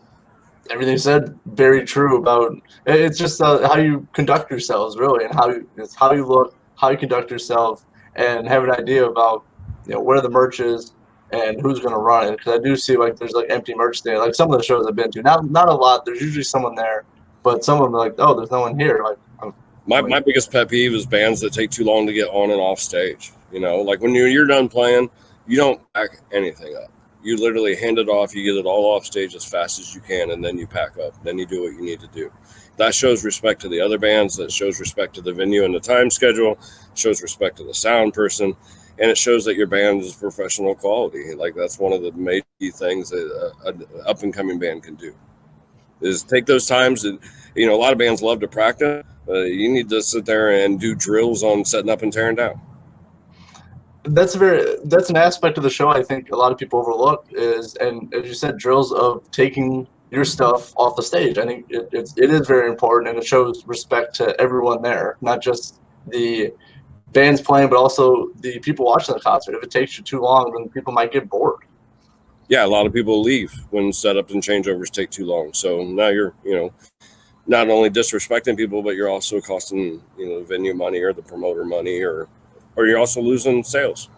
everything you said, very true about it's just how you conduct yourselves, really, and it's how you look, how you conduct yourself, and have an idea about where the merch is and who's going to run it. Because I do see like there's like empty merch stand, like some of the shows I've been to. Not a lot. There's usually someone there, but some of them are like, oh, there's no one here. Like my biggest pet peeve is bands that take too long to get on and off stage. Like when you're done playing, you don't pack anything up. You literally hand it off, you get it all off stage as fast as you can, and then you pack up. Then you do what you need to do. That shows respect to the other bands, that shows respect to the venue and the time schedule, shows respect to the sound person, and it shows that your band is professional quality. Like that's one of the major things that an up-and-coming band can do, is take those times. And, a lot of bands love to practice. You need to sit there and do drills on setting up and tearing down. That's an aspect of the show I think a lot of people overlook is, and as you said, drills of taking your stuff off the stage. I think it is very important, and it shows respect to everyone there, not just the bands playing, but also the people watching the concert. If it takes you too long, then people might get bored. Yeah, a lot of people leave when setups and changeovers take too long. So now you're, not only disrespecting people, but you're also costing, the venue money or the promoter money, or you're also losing sales.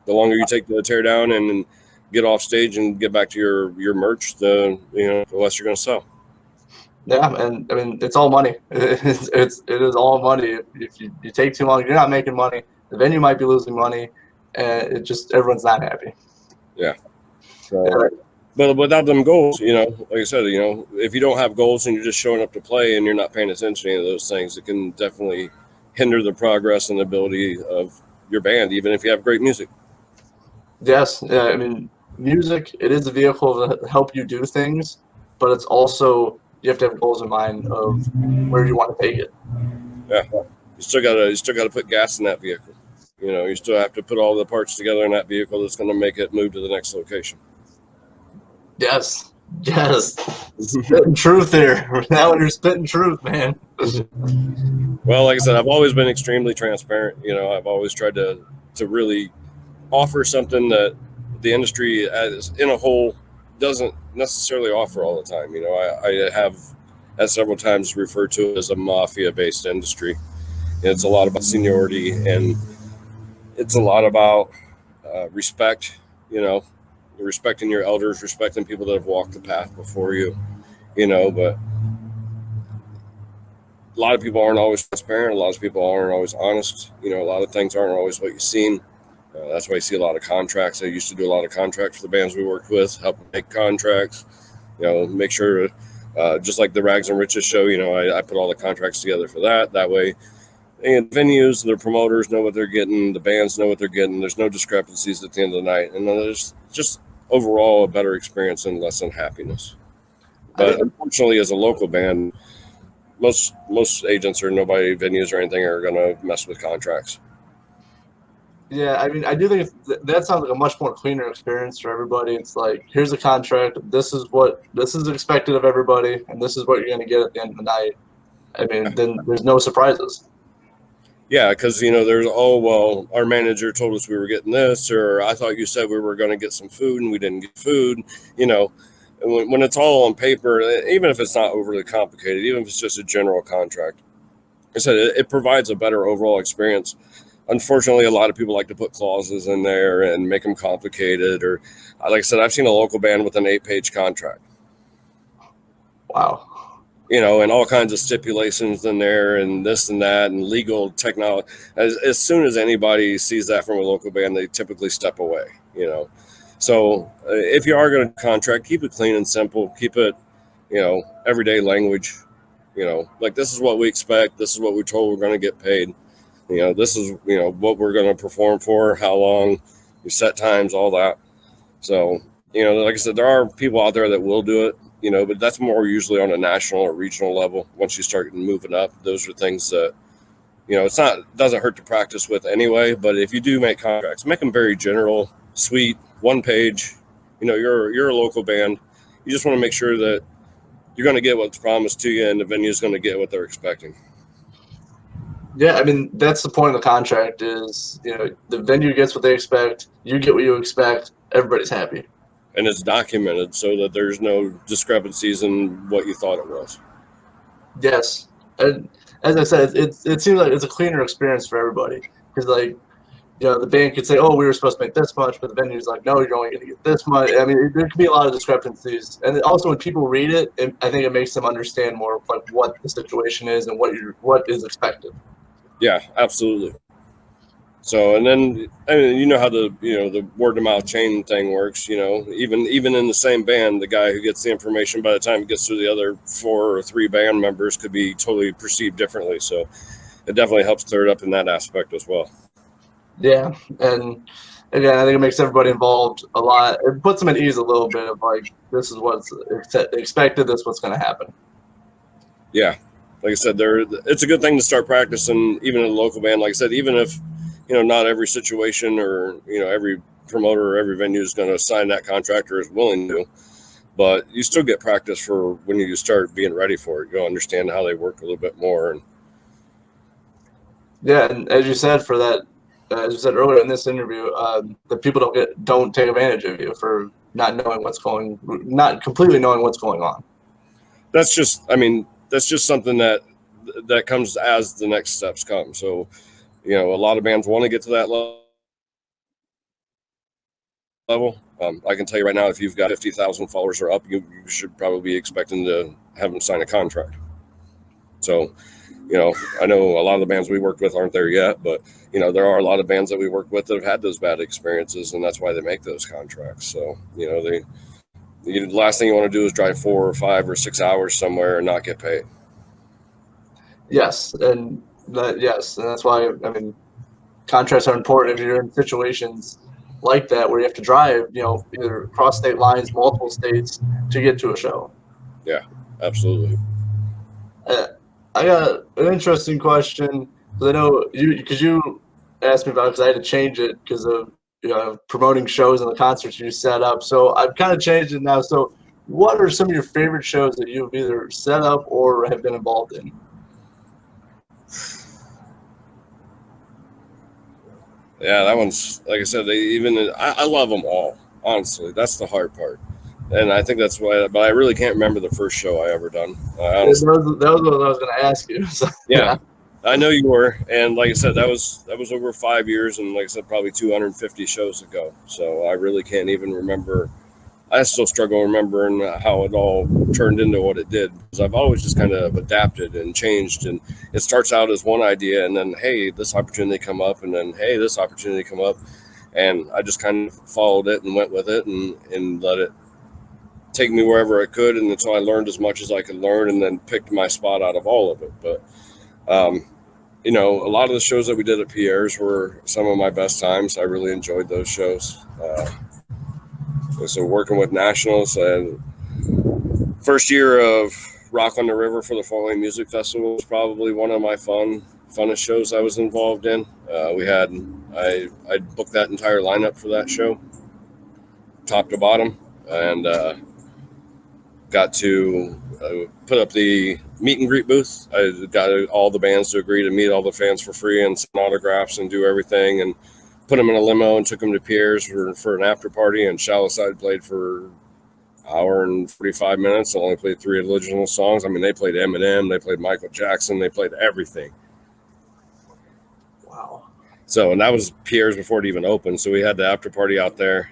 The longer you take the tear down and get off stage and get back to your merch, the less you're going to sell. Yeah, and I mean it's all money. It is all money. If you take too long, you're not making money. The venue might be losing money, and everyone's not happy. Yeah. So, but without them goals, like I said, if you don't have goals and you're just showing up to play and you're not paying attention to any of those things, it can definitely hinder the progress and ability of your band, even if you have great music. Yes, yeah, I mean, music, it is a vehicle to help you do things, but it's also, you have to have goals in mind of where you want to take it. Yeah, you still gotta put gas in that vehicle. You still have to put all the parts together in that vehicle that's going to make it move to the next location. Yes, Yes, spitting truth here. Now you're spitting truth, man. Well, like I said, I've always been extremely transparent. I've always tried to really offer something that the industry as in a whole doesn't necessarily offer all the time. I have at several times referred to it as a mafia-based industry. It's a lot about seniority, and it's a lot about respect. Respecting your elders, respecting people that have walked the path before you. But a lot of people aren't always transparent. A lot of people aren't always honest. A lot of things aren't always what you seem. That's why you see a lot of contracts. I used to do a lot of contracts for the bands we worked with, help them make contracts. Make sure, just like the Rags and Riches show, I put all the contracts together for that. That way, and venues, their promoters know what they're getting. The bands know what they're getting. There's no discrepancies at the end of the night, and then there's just overall a better experience and less unhappiness. But unfortunately, as a local band, most agents or nobody venues or anything are going to mess with contracts. Yeah, I mean, I do think that sounds like a much more cleaner experience for everybody. It's like, here's a contract. This is expected of everybody, and this is what you're going to get at the end of the night. I mean, then there's no surprises. Yeah, because there's well, our manager told us we were getting this, or I thought you said we were going to get some food and we didn't get food. And when it's all on paper, even if it's not overly complicated, even if it's just a general contract, I said it provides a better overall experience. Unfortunately, a lot of people like to put clauses in there and make them complicated. Or, like I said, I've seen a local band with an 8-page contract. Wow. And all kinds of stipulations in there and this and that and legal technology. As soon as anybody sees that from a local band, they typically step away, So if you are going to contract, keep it clean and simple. Keep it, everyday language. Like, this is what we expect. This is what we're told we're going to get paid. This is, what we're going to perform for, how long, your set times, all that. So, like I said, there are people out there that will do it, but that's more usually on a national or regional level. Once you start moving up, those are things that, doesn't hurt to practice with anyway. But if you do make contracts, make them very general, sweet, 1 page. You're a local band. You just want to make sure that you're going to get what's promised to you, and the venue's going to get what they're expecting. Yeah, I mean, that's the point of the contract is, the venue gets what they expect, you get what you expect, everybody's happy. And it's documented so that there's no discrepancies in what you thought it was. Yes. And as I said, it seems like it's a cleaner experience for everybody. Because, like, the band could say, oh, we were supposed to make this much, but the venue's like, no, you're only going to get this much. I mean, there could be a lot of discrepancies. And also when people read it, I think it makes them understand more of, like, what the situation is and what is expected. Yeah, absolutely. So, and then, I mean, how the word of mouth chain thing works, even in the same band, the guy who gets the information, by the time it gets to the other 4 or 3 band members, could be totally perceived differently. So it definitely helps clear it up in that aspect as well. Yeah. And again, I think it makes everybody involved a lot. It puts them at ease a little bit of, like, this is what's expected, this is what's going to happen. Yeah. Like I said, it's a good thing to start practicing, even in a local band. Like I said, even if, not every situation or, every promoter or every venue is going to sign that contract or is willing to, but you still get practice for when you start being ready for it. You'll understand how they work a little bit more. Yeah, and as you said, for that, as you said earlier in this interview, the people don't take advantage of you for not completely knowing what's going on. That's just something that comes as the next steps come. So, a lot of bands want to get to that level. I can tell you right now, if you've got 50,000 followers or up, you should probably be expecting to have them sign a contract. So, I know a lot of the bands we work with aren't there yet, but, there are a lot of bands that we work with that have had those bad experiences, and that's why they make those contracts. So, the last thing you want to do is drive 4 or 5 or 6 hours somewhere and not get paid. Yes, and that's why, I mean, contracts are important if you're in situations like that where you have to drive, either across state lines, multiple states to get to a show. Yeah, absolutely. I got an interesting question because I know because you asked me about it because I had to change it because of promoting shows and the concerts you set up. So I've kind of changed it now. So what are some of your favorite shows that you've either set up or have been involved in? Yeah, that one's, like I said, I love them all. Honestly, that's the hard part, and I think that's why. But I really can't remember the first show I ever done. Honestly, That was what I was going to ask you. So, yeah, I know you were, and like I said, that was over 5 years, and like I said, probably 250 shows ago. So I really can't even remember. I still struggle remembering how it all turned into what it did, because I've always just kind of adapted and changed. And it starts out as one idea, and then hey, this opportunity come up, and then hey, this opportunity come up, and I just kind of followed it and went with it, and let it take me wherever it could, and until I learned as much as I could learn, and then picked my spot out of all of it. But you know, a lot of the shows that we did at Pierre's were some of my best times. I really enjoyed those shows. So working with nationals, and first year of Rock on the River for the Fort Wayne Music Festival was probably one of my funnest shows I was involved in. I booked that entire lineup for that show, top to bottom, and got to put up the meet and greet booth. I got all the bands to agree to meet all the fans for free and sign autographs and do everything, and put them in a limo and took them to Pierre's for an after party. And Shallow Side played for hour and 45 minutes. I only played 3 original songs. I mean, they played Eminem, they played Michael Jackson, they played everything. wow. So, and that was Pierre's before it even opened. So we had the after party out there.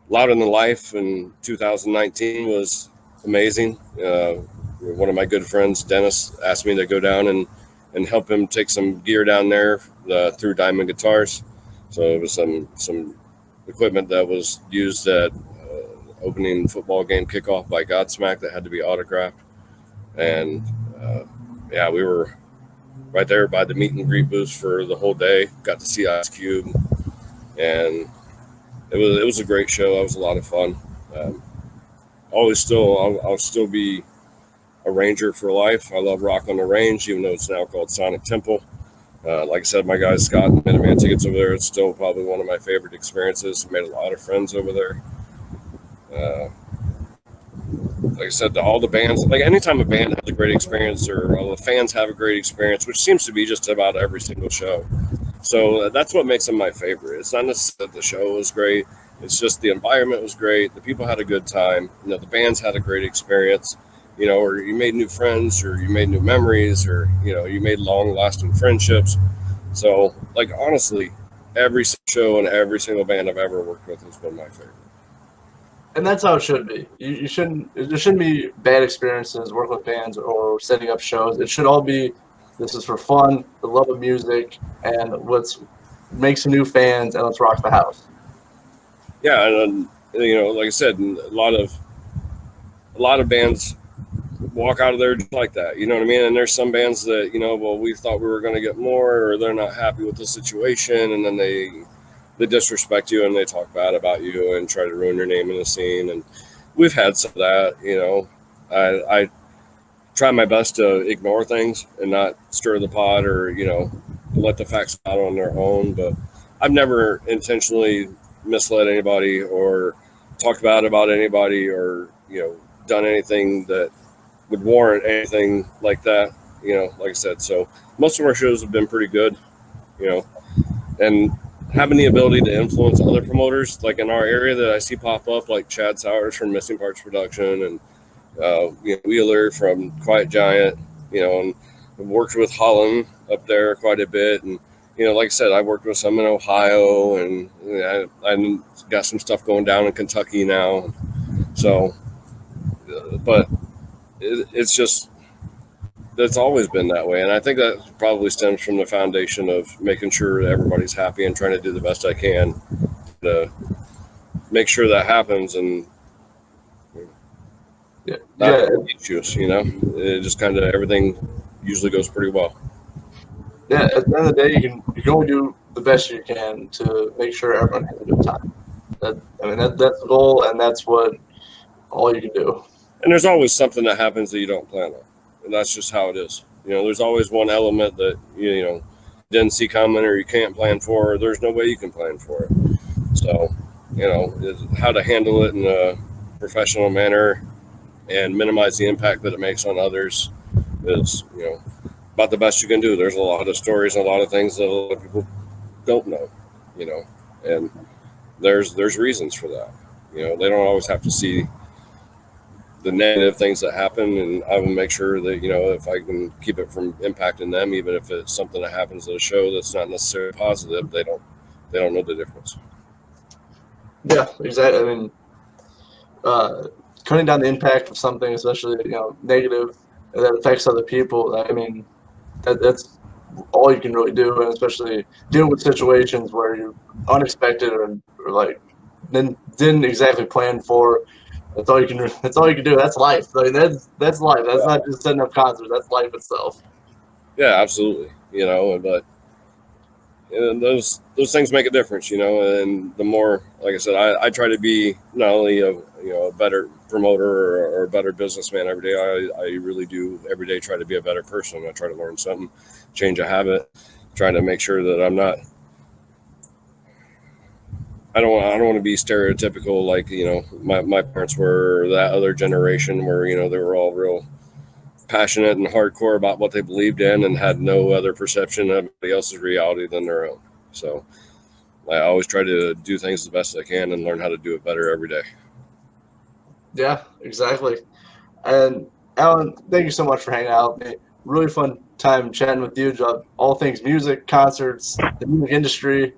Louder Than Life in 2019 was amazing. One of my good friends, Dennis, asked me to go down and help him take some gear down there through Diamond Guitars. So it was some equipment that was used at opening football game kickoff by Godsmack that had to be autographed. And yeah, we were right there by the meet and greet booth for the whole day. Got to see Ice Cube, and it was a great show. That was a lot of fun. I'll still be a Ranger for life. I love Rock on the Range, even though it's now called Sonic Temple. Like I said, my guy Scott and Minuteman Tickets over there, it's still probably one of my favorite experiences. Made a lot of friends over there. Like I said, all the bands, like anytime a band has a great experience, or all the fans have a great experience, which seems to be just about every single show. So that's what makes them my favorite. It's not necessarily that the show was great. It's just the environment was great. The people had a good time. You know, the bands had a great experience. You know, or you made new friends, or you made new memories, or, you know, you made long-lasting friendships. So, like, honestly, every show and every single band I've ever worked with has been my favorite. And that's how it should be. There shouldn't be bad experiences working with bands or setting up shows. It should all be, this is for fun, the love of music, and let's make some new fans, and let's rock the house. Yeah, and you know, like I said, a lot of bands walk out of there just like that. You know what I mean? And there's some bands that, you know, well, we thought we were going to get more, or they're not happy with the situation, and then they disrespect you and they talk bad about you and try to ruin your name in the scene. And we've had some of that. You know, I try my best to ignore things and not stir the pot, or, you know, let the facts out on their own. But I've never intentionally misled anybody or talked bad about anybody, or, you know, done anything that would warrant anything like that, you know, like I said. So most of our shows have been pretty good, you know, and having the ability to influence other promoters, like in our area that I see pop up, like Chad Sowers from Missing Parts Production, and you know, Wheeler from Quiet Giant, you know, and I've worked with Holland up there quite a bit. And, you know, like I said, I worked with some in Ohio, and you know, I got some stuff going down in Kentucky now. So, but it's just, that's always been that way. And I think that probably stems from the foundation of making sure that everybody's happy and trying to do the best I can to make sure that happens. And not issues, you know, it just kind of, everything usually goes pretty well. Yeah, at the end of the day, you can only do the best you can to make sure everyone has a good time. That's the goal, and that's what all you can do. And there's always something that happens that you don't plan on, and that's just how it is. You know, there's always one element that you know didn't see coming, or you can't plan for, or there's no way you can plan for it. So, you know, how to handle it in a professional manner and minimize the impact that it makes on others is, about the best you can do. There's a lot of stories and a lot of things that a lot of people don't know, and there's reasons for that. They don't always have to see the negative things that happen, and I will make sure that, if I can keep it from impacting them, even if it's something that happens at a show that's not necessarily positive, they don't know the difference. Yeah, exactly. I mean, cutting down the impact of something, especially negative, that affects other people. I mean, that's all you can really do, and especially dealing with situations where you're unexpected or like didn't exactly plan for. That's all you can. That's all you can do. That's life. I mean, that's life. That's not just setting up concerts. That's life itself. Yeah, absolutely. But those things make a difference, and the more, like I said, I try to be not only a better promoter or a better businessman every day. I really do every day try to be a better person. I try to learn something, change a habit, trying to make sure that I'm not. I don't want to be stereotypical like my parents were, or that other generation where they were all real passionate and hardcore about what they believed in and had no other perception of anybody else's reality than their own. So I always try to do things the best I can and learn how to do it better every day. Yeah, exactly. And Alan, thank you so much for hanging out with me. Really fun time chatting with you about all things music, concerts, the music industry,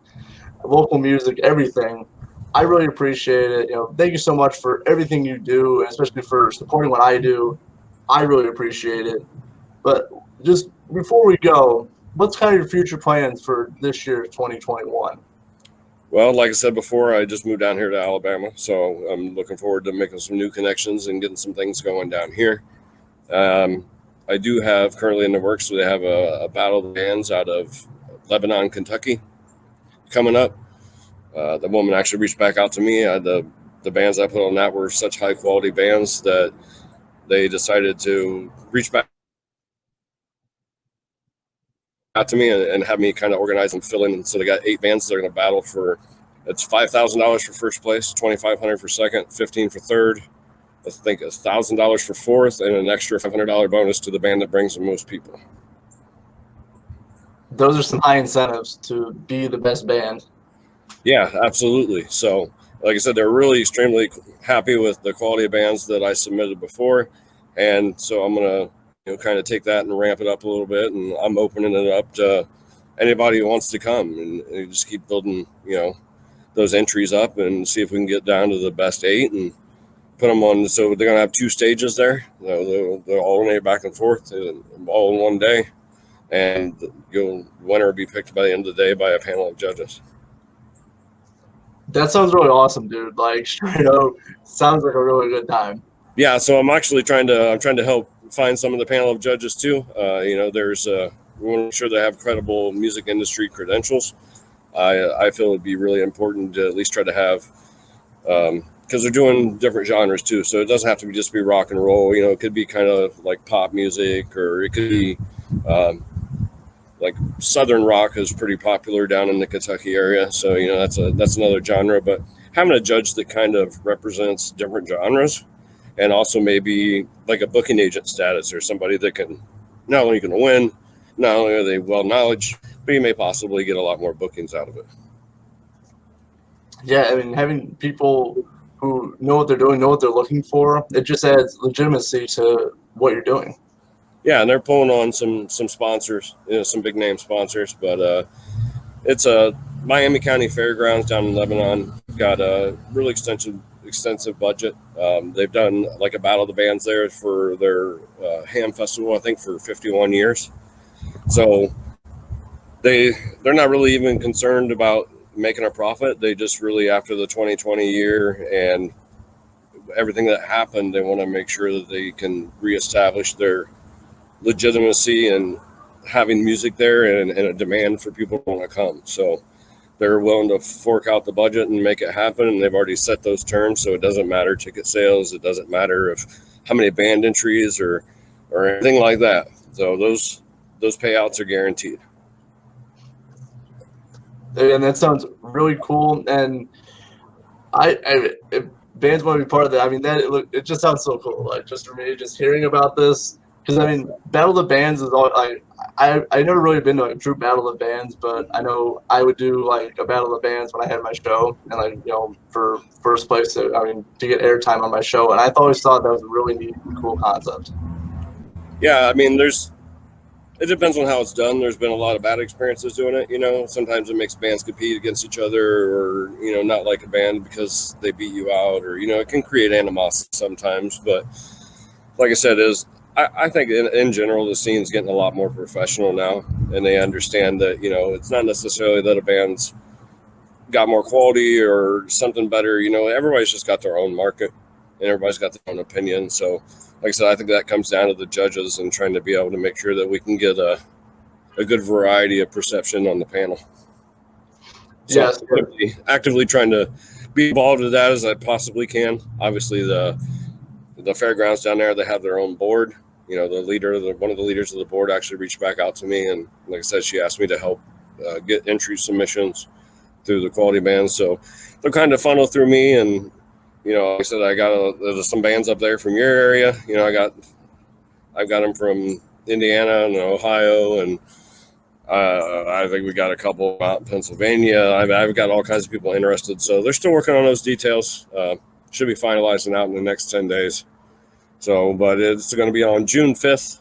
local music, everything. I really appreciate it. Thank you so much for everything you do, and especially for supporting what I do. I really appreciate it. But just before we go, what's kind of your future plans for this year, 2021? Well, like I said before, I just moved down here to Alabama, so I'm looking forward to making some new connections and getting some things going down here. I do have currently in the works, so they have a battle of the bands out of Lebanon, Kentucky coming up. The woman actually reached back out to me. The bands I put on that were such high quality bands that they decided to reach back out to me and have me kind of organize and fill in. So they got 8 bands that are going to battle for. It's $5,000 for first place, $2,500 for second, $15 for third. I think $1,000 for fourth, and an extra $500 bonus to the band that brings the most people. Those are some high incentives to be the best band. Yeah, absolutely. So, like I said, they're really extremely happy with the quality of bands that I submitted before, and so I'm gonna kind of take that and ramp it up a little bit, and I'm opening it up to anybody who wants to come, and just keep building those entries up and see if we can get down to the best 8 and put them on. So they're gonna have 2 stages there. They'll alternate back and forth all in one day, and the winner will be picked by the end of the day by a panel of judges. That sounds really awesome, dude. Like straight up, sounds like a really good time. Yeah, so I'm actually trying to help find some of the panel of judges too. There's we want to make sure they have credible music industry credentials. I feel it'd be really important to at least try to have, because they're doing different genres too. So it doesn't have to just be rock and roll. It could be kind of like pop music, or it could be like Southern rock is pretty popular down in the Kentucky area. So that's another genre. But having a judge that kind of represents different genres, and also maybe like a booking agent status, or somebody that can not only going to win, not only are they well knowledge, but you may possibly get a lot more bookings out of it. Yeah, I mean, having people who know what they're doing, know what they're looking for, it just adds legitimacy to what you're doing. Yeah, and they're pulling on some sponsors, some big name sponsors, but it's a Miami County Fairgrounds down in Lebanon. Got a really extensive budget. They've done like a battle of the bands there for their ham festival, I think, for 51 years. So they're not really even concerned about making a profit. They just really, after the 2020 year and everything that happened, they want to make sure that they can reestablish their legitimacy and having music there, and a demand for people to want to come. So they're willing to fork out the budget and make it happen, and they've already set those terms. So it doesn't matter ticket sales, it doesn't matter if how many band entries or anything like that. So those payouts are guaranteed. And that sounds really cool. And I bands want to be part of that. I mean, it just sounds so cool. Like, just for me, just hearing about this, because I mean, Battle of the Bands is all like I never really been to a true Battle of the Bands, but I know I would do like a Battle of the Bands when I had my show, and like for first place to get airtime on my show, and I always thought that was a really neat and cool concept. Yeah, I mean, it depends on how it's done. There's been a lot of bad experiences doing it. Sometimes it makes bands compete against each other, or not like a band because they beat you out, or it can create animosity sometimes. But like I said, I think in general the scene's getting a lot more professional now, and they understand that it's not necessarily that a band's got more quality or something better. Everybody's just got their own market, and everybody's got their own opinion. So like I said, I think that comes down to the judges and trying to be able to make sure that we can get a good variety of perception on the panel. So Yes, actively trying to be involved with that as I possibly can. Obviously, the fairgrounds down there, they have their own board. One of the leaders of the board actually reached back out to me, and like I said, she asked me to help get entry submissions through the quality bands. So they'll kind of funnel through me, and like I said, there's some bands up there from your area. I've got them from Indiana and Ohio, and I think we got a couple out in Pennsylvania. I've got all kinds of people interested. So they're still working on those details. Should be finalizing out in the next 10 days. So, but it's going to be on June 5th,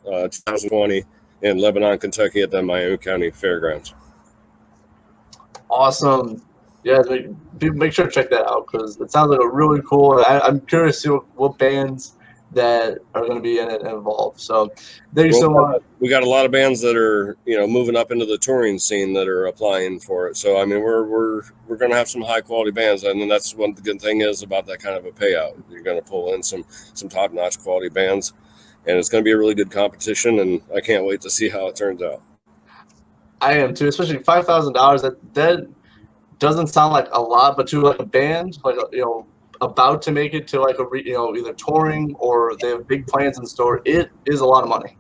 2020 in Lebanon, Kentucky at the Miami County Fairgrounds. Awesome. Yeah, make sure to check that out because it sounds like a really cool. I'm curious to see what bands that are going to be in it and involved. So thank you so much. We got a lot of bands that are moving up into the touring scene that are applying for it. So I mean we're going to have some high quality bands, and then that's one good thing is about that kind of a payout. You're going to pull in some top notch quality bands, and it's going to be a really good competition, and I can't wait to see how it turns out. I am too, especially $5,000. That doesn't sound like a lot, but to like a band, like about to make it to like either touring or they have big plans in store, it is a lot of money.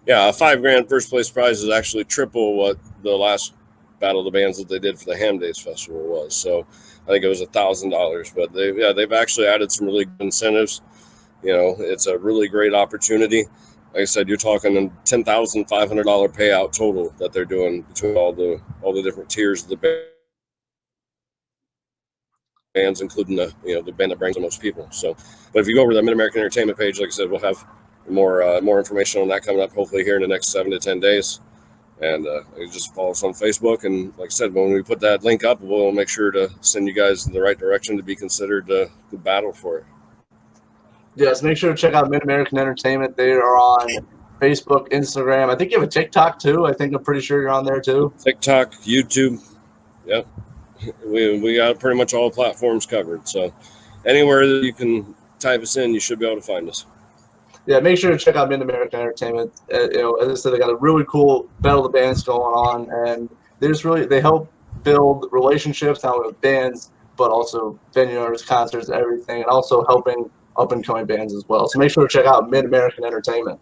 Yeah, a $5,000 first place prize is actually triple what the last Battle of the Bands that they did for the Ham Days Festival was. So I think it was $1,000, but they've actually added some really good incentives. It's a really great opportunity. Like I said, you're talking a $10,500 payout total that they're doing between all the different tiers of the band. Bands, including the band that brings the most people. So, but if you go over the Mid-American Entertainment page, like I said, we'll have more information on that coming up hopefully here in the next 7 to 10 days. And you just follow us on Facebook. And like I said, when we put that link up, we'll make sure to send you guys in the right direction to be considered to battle for it. Yes, make sure to check out Mid-American Entertainment. They are on Facebook, Instagram. I think you have a TikTok too. I'm pretty sure you're on there too. TikTok, YouTube. Yep. We got pretty much all platforms covered. So anywhere that you can type us in, you should be able to find us. Yeah, make sure to check out Mid-American Entertainment. As I said, they got a really cool Battle of the Bands going on, and they help build relationships not only with bands but also venue owners, concerts, everything, and also helping up and coming bands as well. So make sure to check out Mid-American Entertainment.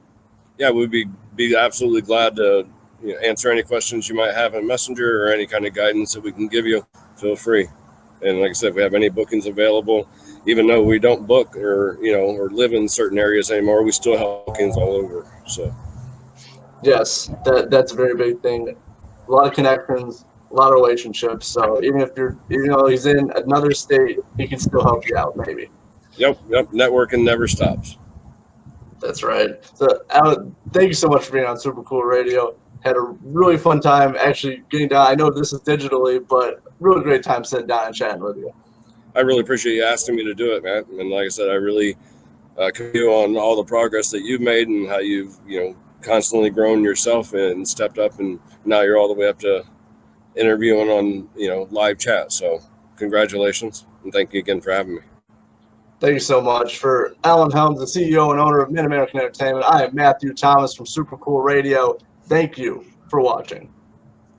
Yeah, we'd be absolutely glad to answer any questions you might have in Messenger or any kind of guidance that we can give you. Feel free. And like I said, if we have any bookings available, even though we don't book or live in certain areas anymore, we still have bookings all over. So yes, that's a very big thing. A lot of connections, a lot of relationships. So even if he's in another state, he can still help you out maybe. Yep. Networking never stops. That's right. So Alan, thank you so much for being on Super Cool Radio. Had a really fun time actually getting down. I know this is digitally, but really great time sitting down and chatting with you. I really appreciate you asking me to do it, man. And like I said, I really commend you on all the progress that you've made and how you've constantly grown yourself and stepped up, and now you're all the way up to interviewing on live chat. So congratulations, and thank you again for having me. Thank you so much. For Alan Helms, the CEO and owner of Mid-American Entertainment, I am Matthew Thomas from Super Cool Radio. Thank you for watching.